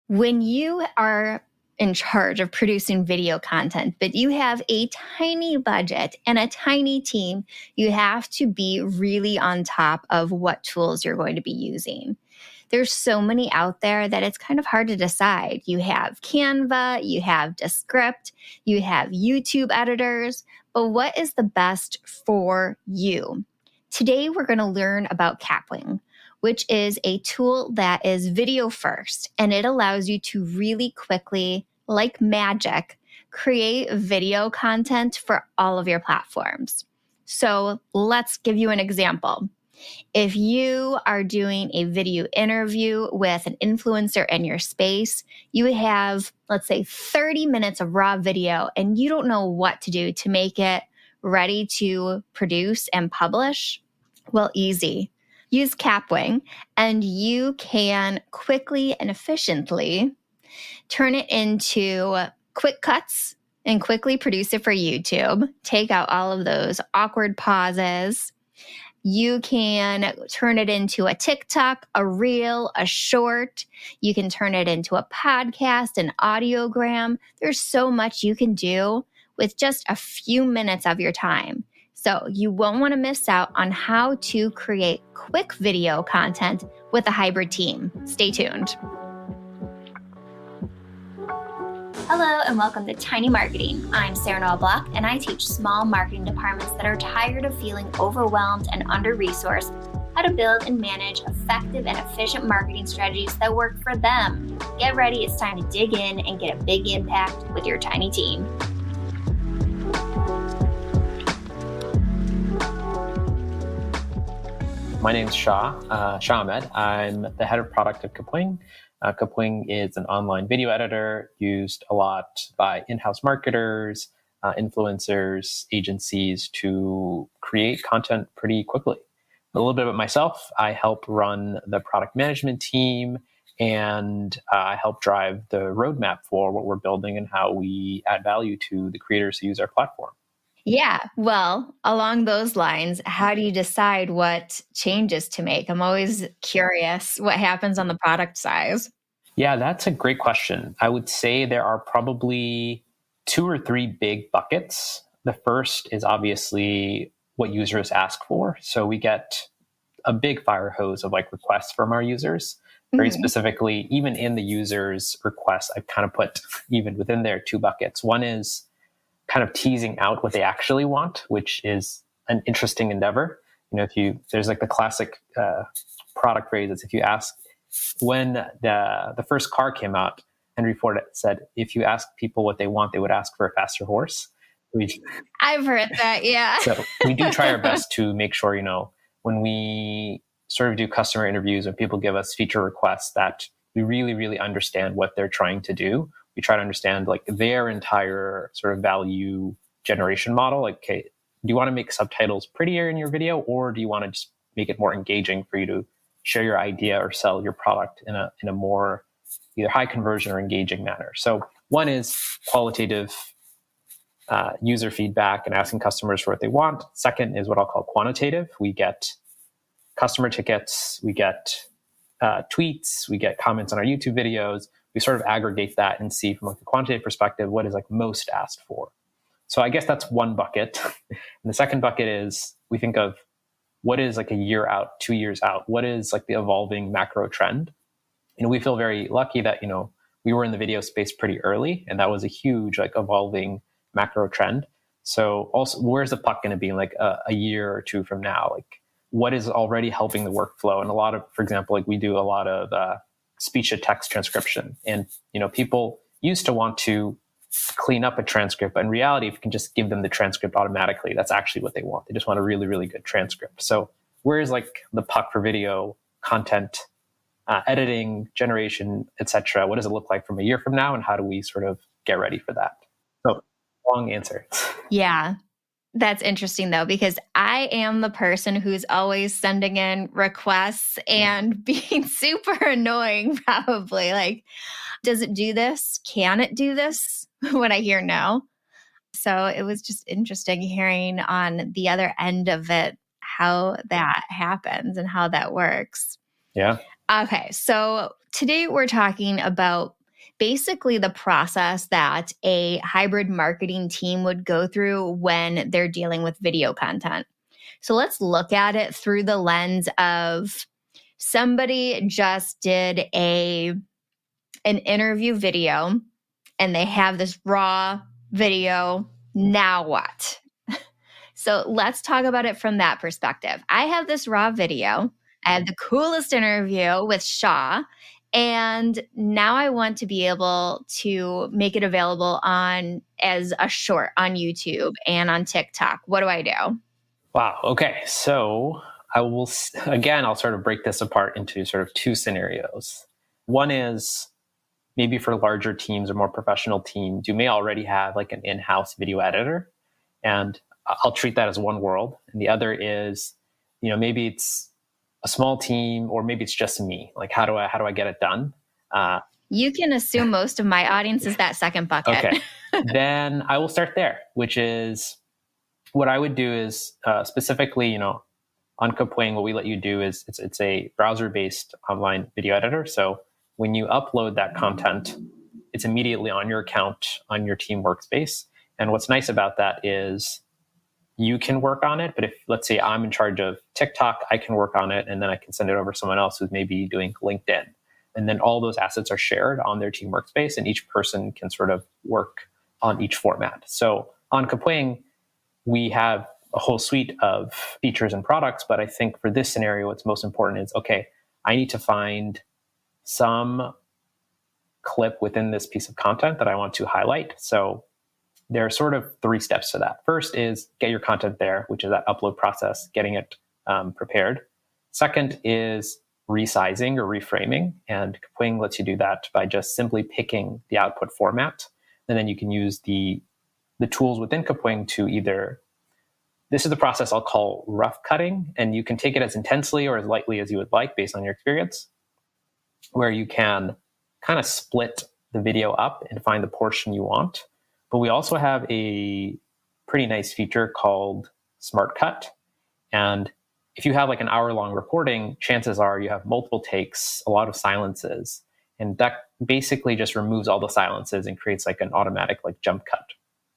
When you are in charge of producing video content, but you have a tiny budget and a tiny team, you have to be really on top of what tools you're going to be using. There's so many out there that it's kind of hard to decide. You have Canva, you have Descript, you have YouTube editors, but what is the best for you? Today, we're going to learn about Kapwing, which is a tool that is video first, and it allows you to really quickly, like magic, create video content for all of your platforms. So let's give you an example. If you are doing a video interview with an influencer in your space, you have, let's say, 30 minutes of raw video, and you don't know what to do to make it ready to produce and publish. Well, easy. Use Kapwing, and you can quickly and efficiently turn it into quick cuts and quickly produce it for YouTube. Take out all of those awkward pauses. You can turn it into a TikTok, a reel, a short. You can turn it into a podcast, an audiogram. There's so much you can do with just a few minutes of your time. So you won't want to miss out on how to create quick video content with a hybrid team. Stay tuned. Hello and welcome to Tiny Marketing. I'm Sarah Noah Block, and I teach small marketing departments that are tired of feeling overwhelmed and under-resourced how to build and manage effective and efficient marketing strategies that work for them. Get ready, it's time to dig in and get a big impact with your tiny team. My name is Shah Ahmed. I'm the head of product of Kapwing. Kapwing is an online video editor used a lot by in-house marketers, influencers, agencies to create content pretty quickly. A little bit about myself. I help run the product management team, and I help drive the roadmap for what we're building and how we add value to the creators who use our platform. Yeah, well, along those lines, how do you decide what changes to make? I'm always curious what happens on the product side. Yeah, that's a great question. I would say there are probably 2 or 3 big buckets. The first is obviously what users ask for. So we get a big fire hose of requests from our users. Very specifically, even in the users' requests, I've kind of put even within there 2 buckets. One is kind of teasing out what they actually want, which is an interesting endeavor. There's the classic product phrase is if you ask, when the first car came out, Henry Ford said, if you ask people what they want, they would ask for a faster horse. I've heard that, yeah. So we do try our best to make sure, when we sort of do customer interviews, when people give us feature requests, that we really, really understand what they're trying to do. We try to understand their entire sort of value generation model. Okay, do you want to make subtitles prettier in your video, or do you want to just make it more engaging for you to share your idea or sell your product in a more either high conversion or engaging manner? So one is qualitative user feedback and asking customers for what they want. Second is what I'll call quantitative. We get customer tickets, we get tweets, we get comments on our YouTube videos. We sort of aggregate that and see from a quantitative perspective what is most asked for. So I guess that's one bucket. And the second bucket is we think of what is a year out, 2 years out, what is the evolving macro trend. We feel very lucky that we were in the video space pretty early, and that was a huge evolving macro trend. So also, where's the puck going to be in a year or 2 from now? What is already helping the workflow? And a lot of, for example, we do a lot of speech to text transcription, and people used to want to clean up a transcript, but in reality, if you can just give them the transcript automatically, that's actually what they want. They just want a really, really good transcript. So where is the puck for video content editing, generation, etc.? What does it look like from a year from now, and how do we sort of get ready for that? So long answer. Yeah. That's interesting though, because I am the person who's always sending in requests and being super annoying, probably. Does it do this? Can it do this? When I hear no. So it was just interesting hearing on the other end of it, how that happens and how that works. Yeah. Okay. So today we're talking about basically the process that a hybrid marketing team would go through when they're dealing with video content. So let's look at it through the lens of somebody just did an interview video and they have this raw video. Now what? So let's talk about it from that perspective. I have this raw video. I have the coolest interview with Shah. And now I want to be able to make it available as a short on YouTube and on TikTok. What do I do? Wow. Okay. So I'll sort of break this apart into sort of two scenarios. One is maybe for larger teams or more professional teams, you may already have like an in-house video editor, and I'll treat that as one world. And the other is, maybe it's a small team, or maybe it's just me. Like, how do I get it done? You can assume most of my audience is that second bucket. Okay. Then I will start there, which is what I would do is specifically, on Kapwing, what we let you do is it's a browser-based online video editor. So when you upload that content, it's immediately on your account, on your team workspace. And what's nice about that is you can work on it. But if, let's say, I'm in charge of TikTok, I can work on it, and then I can send it over to someone else who's maybe doing LinkedIn. And then all those assets are shared on their team workspace, and each person can sort of work on each format. So on Kapwing, we have a whole suite of features and products. But I think for this scenario, what's most important is, okay, I need to find some clip within this piece of content that I want to highlight. So there are sort of three steps to that. First is get your content there, which is that upload process, getting it prepared. Second is resizing or reframing. And Kapwing lets you do that by just simply picking the output format. And then you can use the tools within Kapwing to either, this is the process I'll call rough cutting, and you can take it as intensely or as lightly as you would like based on your experience, where you can kind of split the video up and find the portion you want. But we also have a pretty nice feature called Smart Cut. And if you have like an hour-long recording, chances are you have multiple takes, a lot of silences. And that basically just removes all the silences and creates like an automatic like jump cut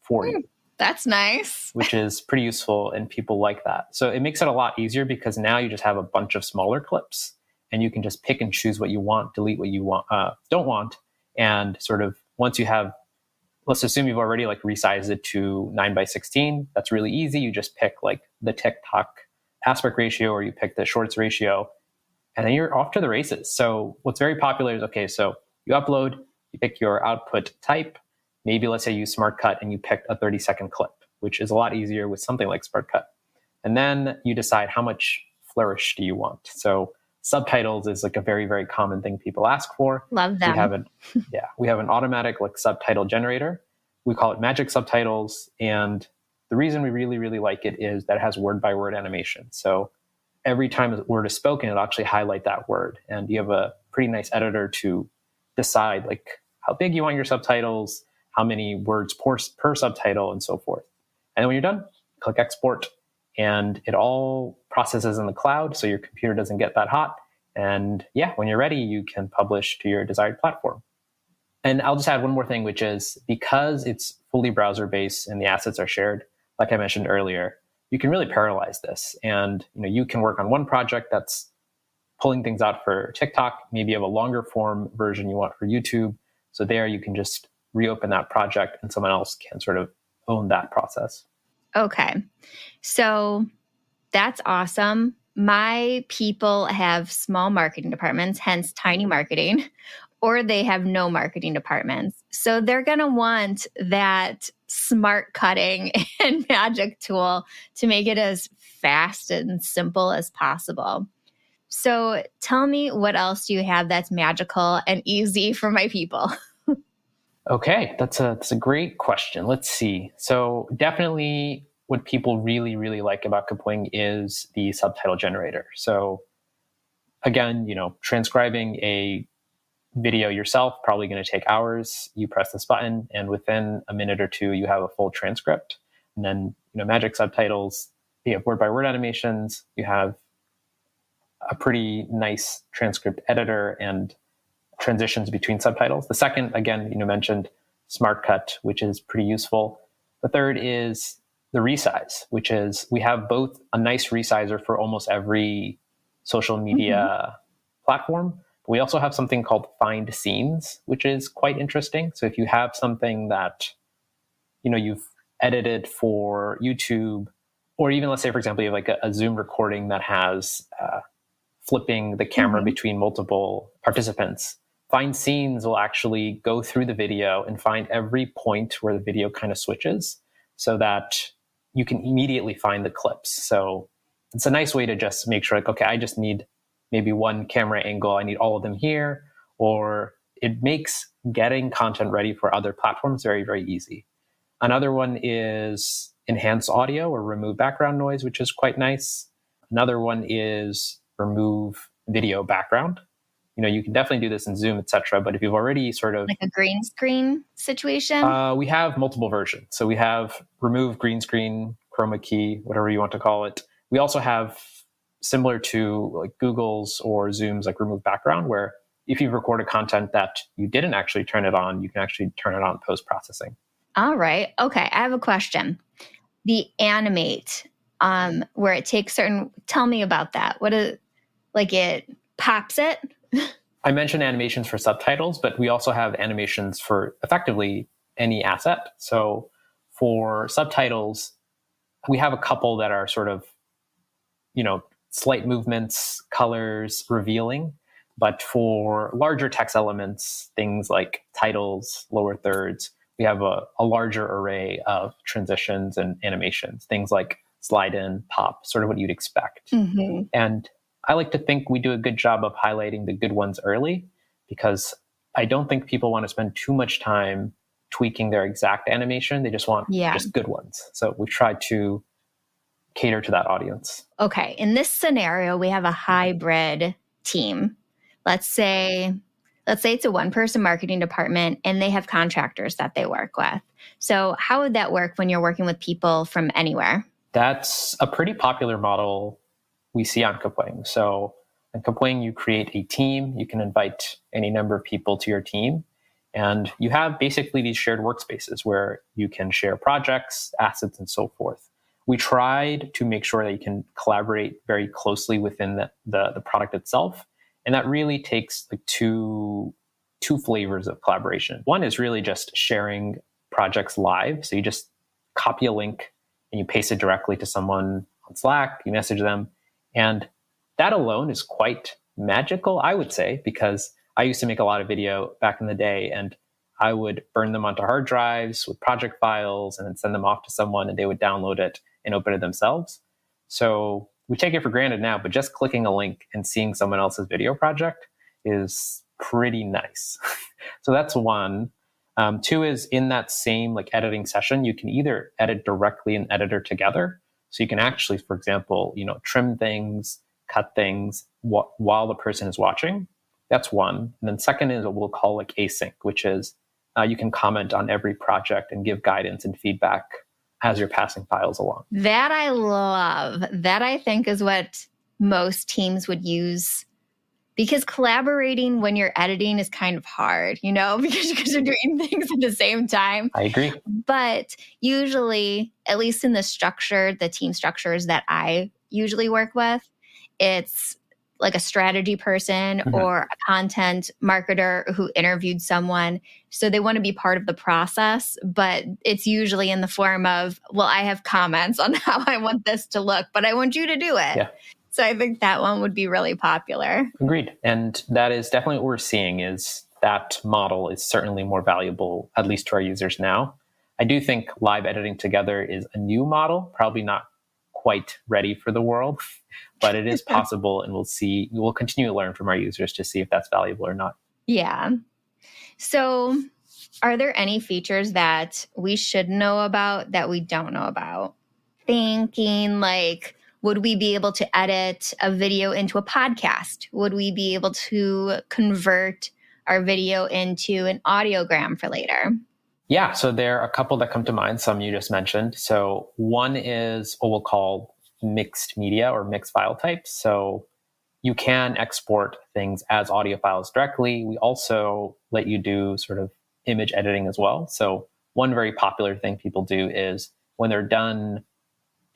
for you. That's nice. Which is pretty useful, and people like that. So it makes it a lot easier because now you just have a bunch of smaller clips and you can just pick and choose what you want, delete what you don't want. And sort of once you have, let's assume you've already like resized it to 9:16. That's really easy. You just pick like the TikTok aspect ratio, or you pick the shorts ratio, and then you're off to the races. So what's very popular is, okay, so you upload, you pick your output type. Maybe let's say you use Smart Cut and you picked a 30-second clip, which is a lot easier with something like Smart Cut. And then you decide how much flourish do you want. So subtitles is like a very, very common thing people ask for. Love them. We have an automatic like subtitle generator. We call it Magic Subtitles. And the reason we really, really like it is that it has word-by-word animation. So every time a word is spoken, it'll actually highlight that word. And you have a pretty nice editor to decide like how big you want your subtitles, how many words per subtitle, and so forth. And then when you're done, click export, and it all processes in the cloud, so your computer doesn't get that hot. And yeah, when you're ready, you can publish to your desired platform. And I'll just add one more thing, which is because it's fully browser-based and the assets are shared, like I mentioned earlier, you can really parallelize this. And you can work on one project that's pulling things out for TikTok. Maybe you have a longer form version you want for YouTube. So there you can just reopen that project and someone else can sort of own that process. Okay. So that's awesome. My people have small marketing departments, hence tiny marketing, or they have no marketing departments. So they're going to want that smart cutting and magic tool to make it as fast and simple as possible. So tell me, what else do you have that's magical and easy for my people? Okay, that's a great question. Let's see. So definitely what people really, really like about Kapwing is the subtitle generator. So again, transcribing a video yourself, probably going to take hours. You press this button and within a minute or two, you have a full transcript. And then, Magic Subtitles, you have word-by-word animations, you have a pretty nice transcript editor, and transitions between subtitles. The second, again, mentioned Smart Cut, which is pretty useful. The third is the resize, which is we have both a nice resizer for almost every social media platform. But we also have something called Find Scenes, which is quite interesting. So if you have something that you've edited for YouTube, or even let's say, for example, you have like a Zoom recording that has flipping the camera between multiple participants. Find Scenes will actually go through the video and find every point where the video kind of switches so that you can immediately find the clips. So it's a nice way to just make sure, like, okay, I just need maybe one camera angle. I need all of them here. Or it makes getting content ready for other platforms very, very easy. Another one is enhance audio or remove background noise, which is quite nice. Another one is remove video background. You can definitely do this in Zoom, etc. But if you've already sort of like a green screen situation, we have multiple versions. So we have remove green screen, chroma key, whatever you want to call it. We also have similar to like Google's or Zoom's like remove background, where if you've recorded content that you didn't actually turn it on, you can actually turn it on post-processing. All right. Okay. I have a question. The animate, where it takes tell me about that. It pops it? I mentioned animations for subtitles, but we also have animations for effectively any asset. So for subtitles, we have a couple that are sort of, slight movements, colors, revealing. But for larger text elements, things like titles, lower thirds, we have a larger array of transitions and animations, things like slide in, pop, sort of what you'd expect. And I like to think we do a good job of highlighting the good ones early, because I don't think people want to spend too much time tweaking their exact animation. They just want just good ones. So we try to cater to that audience. Okay. In this scenario, we have a hybrid team. Let's say it's a one-person marketing department and they have contractors that they work with. So how would that work when you're working with people from anywhere? That's a pretty popular model we see on Kapwing. So on Kapwing, you create a team. You can invite any number of people to your team. And you have basically these shared workspaces where you can share projects, assets, and so forth. We tried to make sure that you can collaborate very closely within the product itself. And that really takes like two flavors of collaboration. One is really just sharing projects live. So you just copy a link and you paste it directly to someone on Slack, you message them. And that alone is quite magical, I would say, because I used to make a lot of video back in the day, and I would burn them onto hard drives with project files and then send them off to someone and they would download it and open it themselves. So we take it for granted now, but just clicking a link and seeing someone else's video project is pretty nice. So that's one. Two is in that same like editing session, you can either edit directly in Editor together. So you can actually, for example, trim things, cut things while the person is watching. That's one. And then second is what we'll call like async, which is you can comment on every project and give guidance and feedback as you're passing files along. That I love. That I think is what most teams would use, because collaborating when you're editing is kind of hard, because you're doing things at the same time. I agree. But usually, at least in the team structures that I usually work with, it's like a strategy person or a content marketer who interviewed someone. So they want to be part of the process, but it's usually in the form of, well, I have comments on how I want this to look, but I want you to do it. Yeah. So I think that one would be really popular. Agreed. And that is definitely what we're seeing, is that model is certainly more valuable, at least to our users now. I do think live editing together is a new model, probably not quite ready for the world, but it is possible, and we'll continue to learn from our users to see if that's valuable or not. Yeah. So are there any features that we should know about that we don't know about? Thinking like, would we be able to edit a video into a podcast? Would we be able to convert our video into an audiogram for later? Yeah, so there are a couple that come to mind, some you just mentioned. So one is what we'll call mixed media or mixed file types. So you can export things as audio files directly. We also let you do sort of image editing as well. So one very popular thing people do is when they're done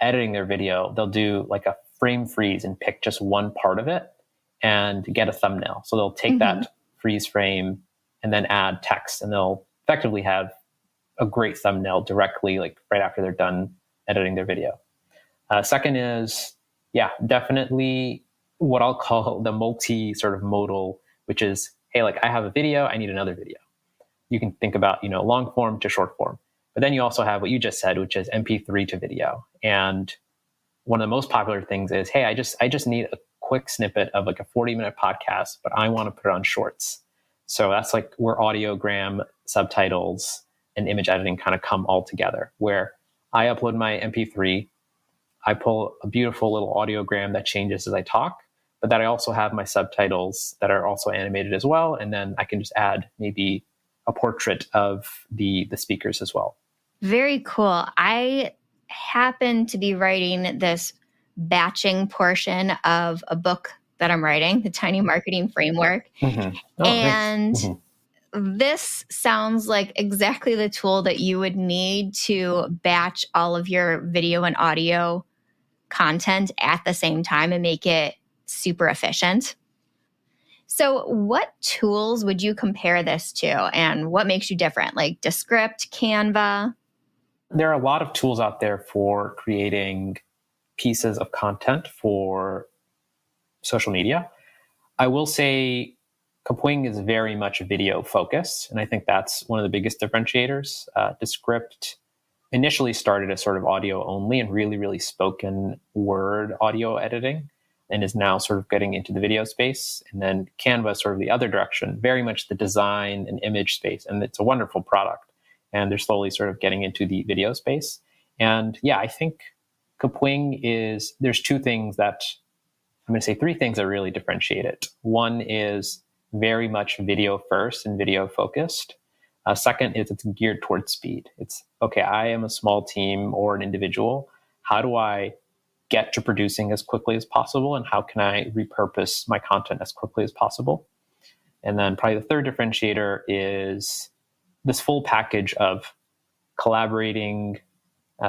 editing their video, they'll do like a frame freeze and pick just one part of it and get a thumbnail. So they'll take that freeze frame and then add text, and they'll effectively have a great thumbnail directly, like right after they're done editing their video. Second is, definitely what I'll call the multi sort of modal, which is, hey, like I have a video, I need another video. You can think about, long form to short form. But then you also have what you just said, which is MP3 to video. And one of the most popular things is, hey, I just need a quick snippet of like a 40-minute podcast, but I want to put it on shorts. So that's like where audiogram, subtitles, and image editing kind of come all together, where I upload my MP3, I pull a beautiful little audiogram that changes as I talk, but that I also have my subtitles that are also animated as well. And then I can just add maybe a portrait of the speakers as well. Very cool. I happen to be writing this batching portion of a book that I'm writing, the Tiny Marketing Framework. Mm-hmm. Oh, and nice. This sounds like exactly the tool that you would need to batch all of your video and audio content at the same time and make it super efficient. So what tools would you compare this to, and what makes you different? Like Descript, Canva? There are a lot of tools out there for creating pieces of content for social media. I will say Kapwing is very much video focused, and I think that's one of the biggest differentiators. Descript initially started as sort of audio only and really, really spoken word audio editing, and is now sort of getting into the video space. And then Canva is sort of the other direction, very much the design and image space. And it's a wonderful product. And they're slowly sort of getting into the video space. And I think Kapwing there's two things that, I'm going to say three things that really differentiate it. One is very much video first and video focused. Second is it's geared towards speed. It's, okay, I am a small team or an individual. How do I get to producing as quickly as possible? And how can I repurpose my content as quickly as possible? And then probably the third differentiator is this full package of collaborating,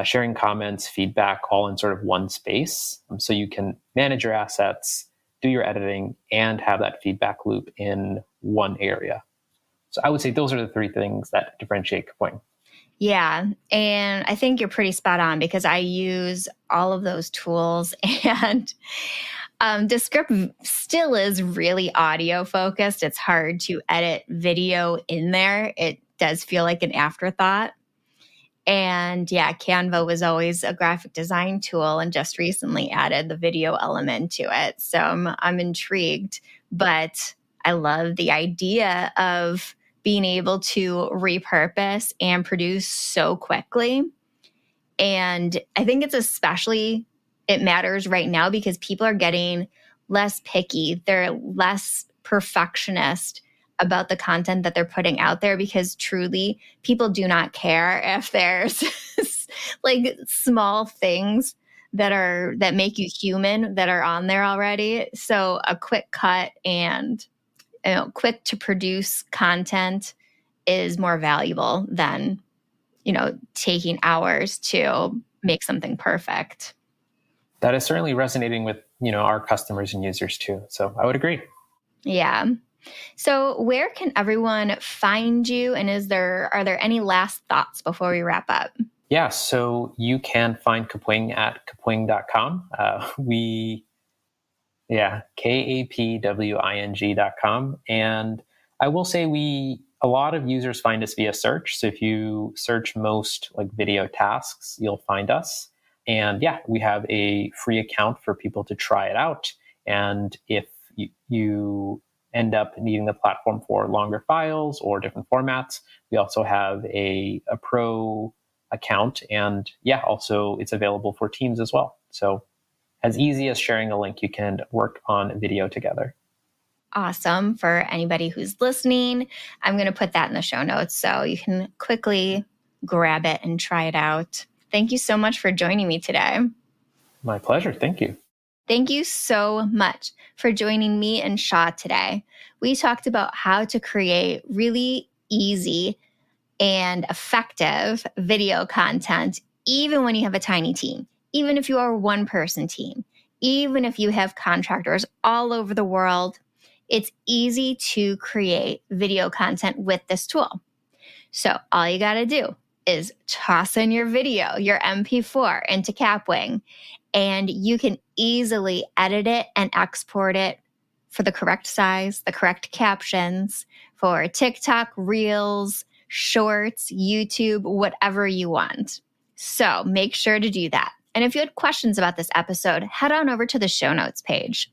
sharing comments, feedback, all in sort of one space. So you can manage your assets, do your editing, and have that feedback loop in one area. So I would say those are the three things that differentiate Kapwing. Yeah. And I think you're pretty spot on because I use all of those tools, and Descript still is really audio focused. It's hard to edit video in there. It does feel like an afterthought. And Canva was always a graphic design tool and just recently added the video element to it. So I'm intrigued, but I love the idea of being able to repurpose and produce so quickly. And I think it matters right now because people are getting less picky. They're less perfectionist about the content that they're putting out there because truly people do not care if there's like small things that make you human that are on there already. So a quick cut and quick to produce content is more valuable than, taking hours to make something perfect. That is certainly resonating with, our customers and users too. So I would agree. Yeah. So where can everyone find you? And are there any last thoughts before we wrap up? Yeah, so you can find Kapwing at kapwing.com. kapwing.com. And I will say a lot of users find us via search. So if you search most like video tasks, you'll find us. And we have a free account for people to try it out. And if you end up needing the platform for longer files or different formats, we also have a pro account. And also it's available for teams as well. So as easy as sharing a link, you can work on video together. Awesome. For anybody who's listening, I'm going to put that in the show notes so you can quickly grab it and try it out. Thank you so much for joining me today. My pleasure. Thank you. Thank you so much for joining me and Shah today. We talked about how to create really easy and effective video content, even when you have a tiny team, even if you are a one-person team, even if you have contractors all over the world. It's easy to create video content with this tool. So all you got to do is toss in your video, your MP4 into Kapwing, and you can easily edit it and export it for the correct size, the correct captions for TikTok, Reels, Shorts, YouTube, whatever you want. So make sure to do that. And if you had questions about this episode, head on over to the show notes page.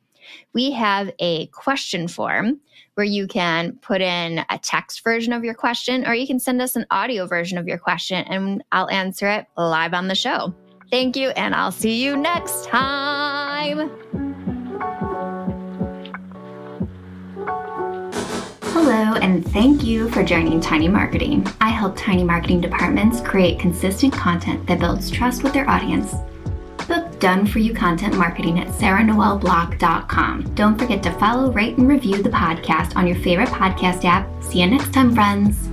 We have a question form where you can put in a text version of your question, or you can send us an audio version of your question and I'll answer it live on the show. Thank you, and I'll see you next time. Hello, and thank you for joining Tiny Marketing. I help tiny marketing departments create consistent content that builds trust with their audience. Book Done For You Content Marketing at sarahnoelblog.com. Don't forget to follow, rate, and review the podcast on your favorite podcast app. See you next time, friends.